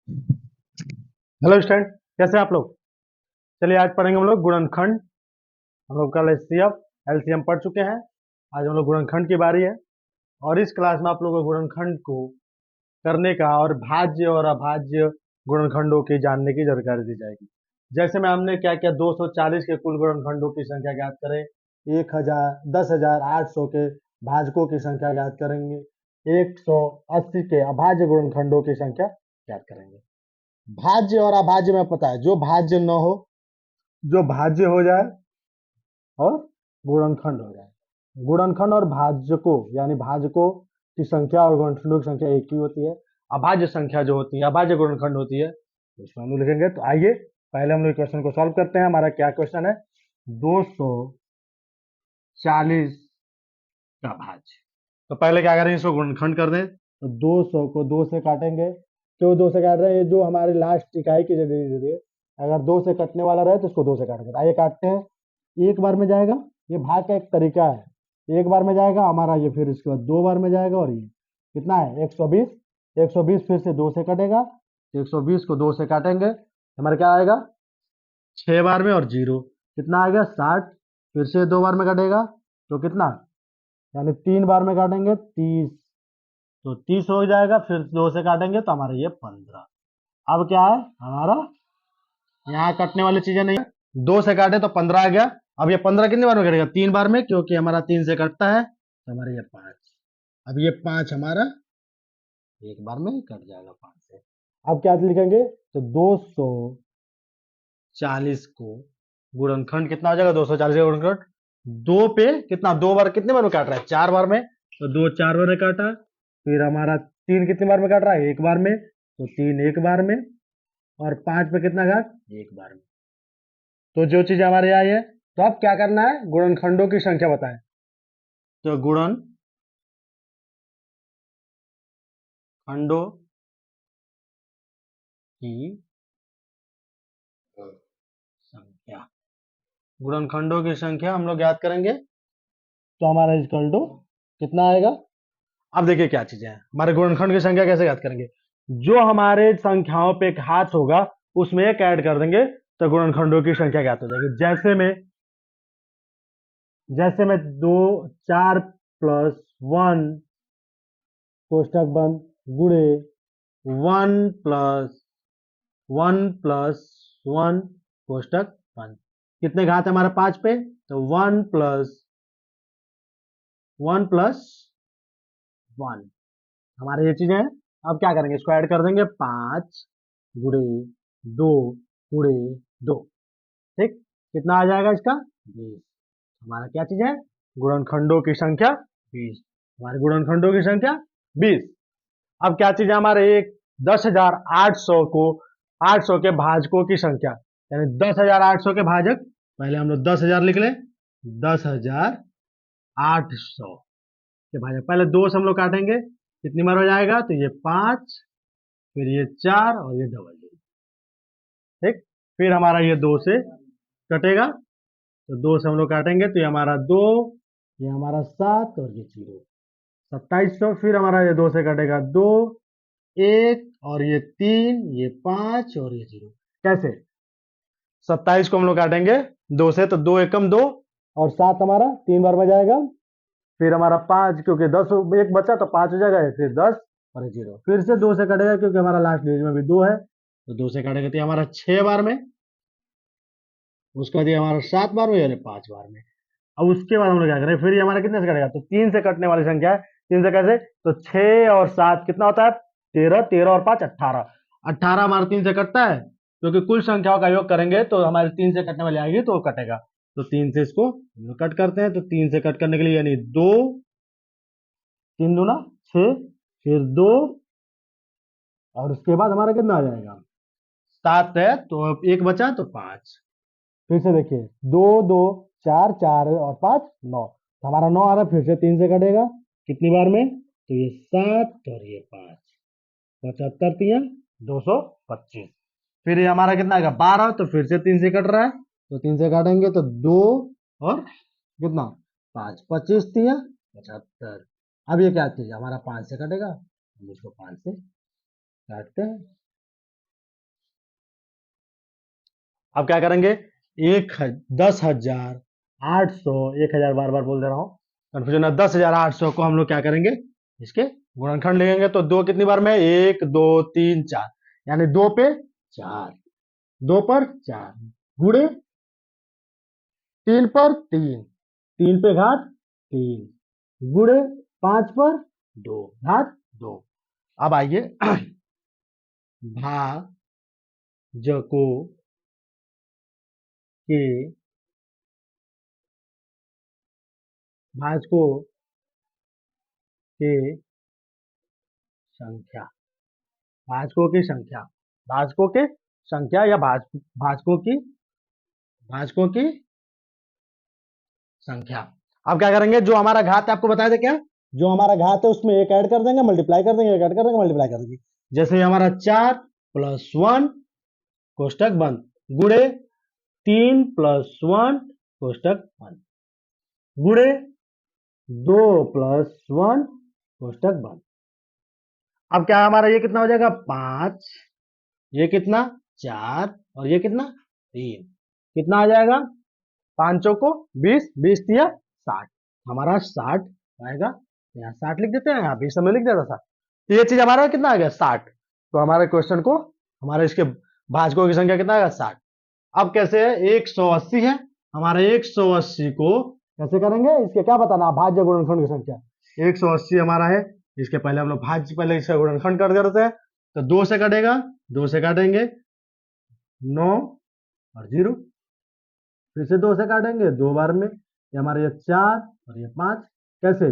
Hello student, कैसे हैं आप लोग। चलिए आज पढ़ेंगे हम लोग गुणनखंड। हम लोग कल एचसीएफ एलसीएम पढ़ चुके हैं। आज हम लोग गुणनखंड की बारी है और इस क्लास में आप लोगों को गुणनखंड को करने का और भाज्य और अभाज्य गुणनखंडों की जानने की जानकारी दी जाएगी। जैसे में हमने क्या किया, 240 के कुल गुणनखंडों की संख्या ज्ञात करें, 1000 10,800 के भाजकों की संख्या ज्ञात करेंगे, 180 के अभाज्य गुणनखंडों की संख्या ज्ञात करेंगे। भाज्य और अभाज्य में पता है, जो भाज्य न हो, जो भाज्य हो जाए और गुणनखंड हो जाए। गुणनखंड और भाज्यकों यानी भाजकों की संख्या और गुणनखंडों की संख्या एक ही होती है। अभाज्य संख्या जो होती है, अभाज्य गुणनखंड होती है, उसमें हम लोग लिखेंगे। तो आइए पहले हम लोग क्वेश्चन को सॉल्व करते हैं। हमारा क्या क्वेश्चन है, 240 का भाज्य। तो पहले क्या करेंगे, इसको गुणनखंड कर दें। तो 200 को 2 से काटेंगे। क्यों 2 से काट रहे हैं, ये जो हमारे लास्ट इकाई की जगह अगर 2 से कटने वाला रहे तो इसको 2 से काटेंगे। आइए काटते हैं। एक बार में जाएगा, ये भाग का एक तरीका है। एक बार में जाएगा हमारा ये, फिर इसके बाद 2 बार में जाएगा और ये कितना है 120। 120 फिर से 2 से कटेगा, तो 120 को 2 से काटेंगे, हमारा क्या आएगा 6 बार में और 0 कितना आ गया 60। फिर से 2 बार में कटेगा तो कितना, यानी 3 बार में काटेंगे 30, तो 30 हो जाएगा। फिर 2 से काटेंगे तो हमारा ये 15। अब क्या है हमारा, यहाँ कटने वाली चीजें नहीं है। 2 से काटे तो 15 आ गया। अब ये 15 कितनी बार में कटेगा, 3 बार में, क्योंकि हमारा 3 से कटता है, तो हमारा ये 5। अब ये 5 हमारा एक बार में कट जाएगा 5 से। अब क्या लिखेंगे, तो 240 को गुणनखंड कितना हो जाएगा, 240 का गुणनखंड 2 पे कितना, 2 बार कितने बार में काट रहा है, 4 बार में, तो 2 4 बार में काटा। फिर हमारा 3 कितनी बार में काट रहा है, 1 बार में, तो 3 1 बार में, और 5 पे कितना घाट 1 बार में। तो जो चीज हमारे यहाँ है, तो अब क्या करना है, गुणनखंडों की संख्या बताएं। तो गुणनखंडों की संख्या, गुणनखंडों की संख्या हम लोग याद करेंगे। तो हमारा इक्वल टू कितना आएगा। अब देखिए क्या चीजें हैं, हमारे गुणनखंड की संख्या कैसे याद करेंगे। जो हमारे संख्याओं पे एक हाथ होगा उसमें एक ऐड कर देंगे, तो गुणनखंडों की संख्या ज्ञात हो जाएगी। जैसे में 2 4 प्लस 1 कोष्टक बंद गुणे 1 प्लस 1 प्लस 1 कोष्टक बंद, कितने घात है हमारा 5 पे, तो 1 प्लस 1 हमारे ये चीजें हैं। अब क्या करेंगे, इसको ऐड कर देंगे, 5 गुणे 2 गुणे 2, ठीक, कितना आ जाएगा इसका 20। हमारा क्या चीज है, गुणनखंडों की संख्या 20। हमारे गुणनखंडों की संख्या 20। अब क्या चीज है हमारे, एक 10,800 को 800 के भाजकों की संख्या, यानी 10,800 के भाजक। पहले हम लोग 10,000 लिख लें, 10,800 के भाजक, पहले 2 से हम लोग काटेंगे, कितनी बार हो जाएगा, तो ये 5, फिर ये 4 और ये डबल 0, ठीक। फिर हमारा ये 2 से कटेगा, तो 2 से हम लोग काटेंगे, तो ये हमारा 2, ये हमारा 7 और ये 0, 2700। फिर हमारा ये 2 से कटेगा 2 1 और ये 3, ये 5 और ये 0। कैसे, 27 को हम लोग काटेंगे 2 से, तो 2 एकम 2 और 7 हमारा 3 बार में जाएगा। फिर हमारा 5, क्योंकि 10 एक बचा तो 5 हो जाएगा, फिर 10 और ये 0। फिर से 2 से कटेगा, क्योंकि हमारा लास्ट डिजिट में भी 2 है, तो 2 से काटेगा, तो ये हमारा 6 बार में, उसके बाद ये हमारा 7 बार में, यानी 5 बार में। अब उसके बाद हम लोग क्या करें, फिर ये हमारा कितने से कटेगा, तो 3 से कटने वाली संख्या है। 3 से कैसे, तो 6 और 7 कितना होता है 13, 13 और 5 18, 18 हमारा 3 से कटता है, क्योंकि कुल संख्याओं का योग करेंगे तो हमारे 3 से कटने वाली आएगी तो वो कटेगा। तो 3 से इसको हम लोग कट करते हैं, तो 3 से कट करने के लिए, यानी 2 3 दूना 6, फिर 2, और उसके बाद हमारा कितना आ जाएगा 7 है, तो एक बचा तो 5। फिर से देखिए 2 2 4 4 और 5 9, तो हमारा 9 आ रहा है। फिर से 3 से कटेगा, कितनी बार में, तो ये 7 और ये 5, 75 3 225। फिर ये हमारा कितना आएगा 12, तो फिर से 3 से कट रहा है, तो 3 से काटेंगे तो 2 और कितना 5, 25 3 75। अब ये क्या चीज हमारा 5 से कटेगा, हम इसको 5 से काटते हैं, अब क्या करेंगे, 10,800, 1000 बार बार बोल दे रहा हूँ, कंफ्यूजन है। 10,800 को हम लोग क्या करेंगे, इसके गुणनखंड लिखेंगे। तो 2 कितनी बार में, 1 2 3 4, यानी 2 पे 4, 2 पर 4, गुणे 3 पर 3, 3 पे घात 3, गुणे 5 पर 2 घात 2। अब आइए भाजकों के भाजकों के संख्या, भाजकों की संख्या, भाजकों के संख्या या भाजकों की संख्या। अब क्या करेंगे, जो हमारा घात है आपको बताया था क्या, जो हमारा घात है उसमें एक ऐड कर देंगे, मल्टीप्लाई कर देंगे, एक ऐड कर देंगे, मल्टीप्लाई कर देंगे। जैसे हमारा 4 + 1 कोष्टक बंद, गुणे 3 + 1 कोष्टक बंद, गुणे 2 + 1 कोष्टक बंद। अब क्या हमारा ये कितना हो जाएगा, 5, ये कितना 4 और ये कितना 3, कितना आ जाएगा, 5 चौको 20, 20 तिया 60, हमारा 60 आएगा। यहाँ 60 लिख देते हैं, यहाँ 20 हमने लिख दिया था 60, तो ये चीज हमारा कितना आ गया 60। तो हमारे क्वेश्चन को, हमारे इसके भाजकों की संख्या कितना आएगा 60। अब कैसे है, 180 है हमारा, 180 को कैसे करेंगे, इसके क्या बताना, भाज्य गुणनखंड की संख्या। 180 हमारा है, इसके पहले हम लोग भाज्य, पहले इसका गुणनखंड कर देते हैं। तो 2 से कटेगा, 2 से काटेंगे 9 और 0, फिर से 2 से काटेंगे 2 बार में, ये हमारे ये 4 और ये 5। कैसे,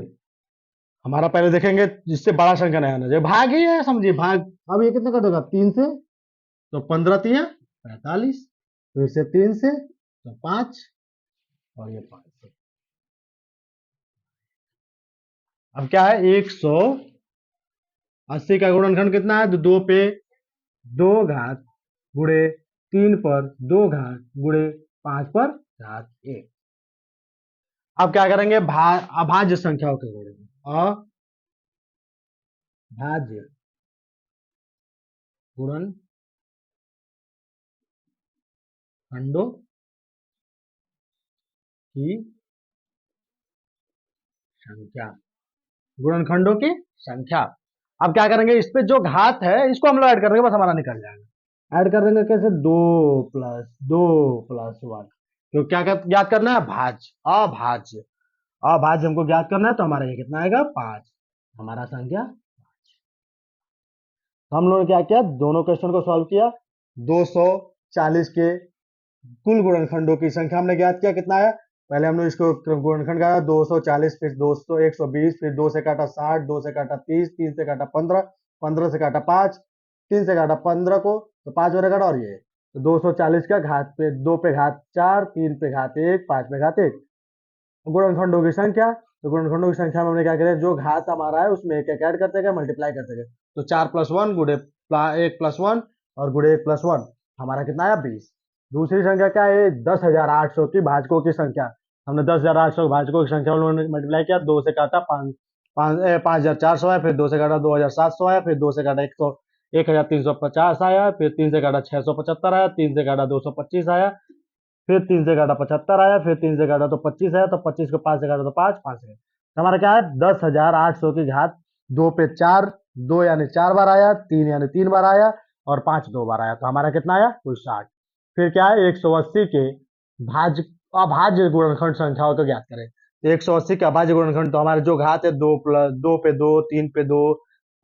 हमारा पहले देखेंगे जिससे बड़ा संख्या नहीं आना चाहिए, भाग ही है समझिए, भाग। अब ये कितने कटेगा, 3 से, तो 15 तिया 45, फिर से 3 से तो 5 और ये 5 से। अब क्या है, 180 का गुणनखंड कितना है, तो 2 पे 2 घात, गुणे 3 पर 2 घात, गुणे 5 पर घात 1। अब क्या करेंगे, अभाज्य संख्याओं के जोड़ेंगे, अभाज्य गुणनखंडों की संख्या, गुणनखंडों की संख्या। अब क्या करेंगे, इस पे जो घात है इसको हम लोग ऐड कर देंगे, बस हमारा निकल जाएगा। ऐड कर देंगे कैसे, 2 + 1, तो क्या ज्ञात करना है, भाज्य, अभाज्य, अभाज्य हमको ज्ञात करना है। तो हमारा ये कितना आएगा, 5, हमारा संख्या 5। हम लोगों ने क्या किया, दोनों क्वेश्चन को सॉल्व किया, 240 के कुल गुणनखंडों की संख्या हमने ज्ञात किया, कितना है, पहले हमने इसको गुणनखंड का 240, फिर 200, 120, फिर 2 से काटा 60, 2 से काटा 30, 3 से काटा 15, 15 से काटा 5, 3 से काटा 15 को, तो 5 और काटा, और ये तो 240 का घात पे 2 पे घात 4, 3 पे घात 1, 5 पे घात 1, गुणनखंडों की संख्या। तो गुणनखंडों की संख्या में हमने क्या किया, जो घात हमारा है उसमें एक एक ऐड करते गए, मल्टीप्लाई करते गए। तो 4 + 1 गुणे 1 + 1 और गुणे 1 + 1, हमारा कितना आया, 20। दूसरी संख्या क्या है, 10,800 की भाजकों की संख्या। हमने 10,800 भाजकों की संख्या उन्होंने मल्टीप्लाई किया, 2 से काटा 5,400 आया, फिर 2 से काटा 2,700 आया, फिर 2 से काटा 1,350 आया, फिर 3 से काटा 675 आया, 3 से काटा 225 आया, फिर 3 से काटा 75 आया, फिर 3 से काटा तो 25 आया, तो 25 को 5 से काटा तो 5, 5 से। हमारा क्या है, 10,800 की घात 2 पे 4, 2 यानी 4 बार आया, 3 यानी 3 बार आया, और 5 2 बार आया, तो हमारा कितना आया, कुल 60। फिर क्या है, 180 के अभाज्य गुणनखंड संख्याओं को ज्ञात करें। तो 180 के अभाज्य गुणनखंड, तो हमारे जो घात है 2 पे 2, 3 पे 2,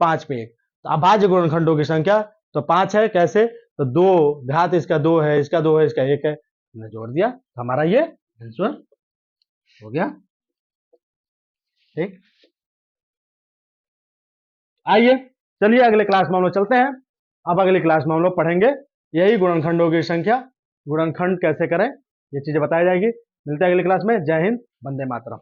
5 पे 1, तो अभाज्य गुणनखंडों की संख्या तो 5 है। कैसे, तो 2 घात इसका 2 है, इसका 2 है, इसका 1 है, हमने जोड़ दिया, हमारा ये आंसर हो गया। ठीक, आइए चलिए अगले क्लास में हम लोग चलते हैं। अब अगली क्लास में हम लोग पढ़ेंगे यही गुणनखंडों की संख्या, गुणनखंड कैसे करें, ये चीजें बताई जाएगी। मिलते हैं अगली क्लास में। जय हिंद, वंदे मातरम।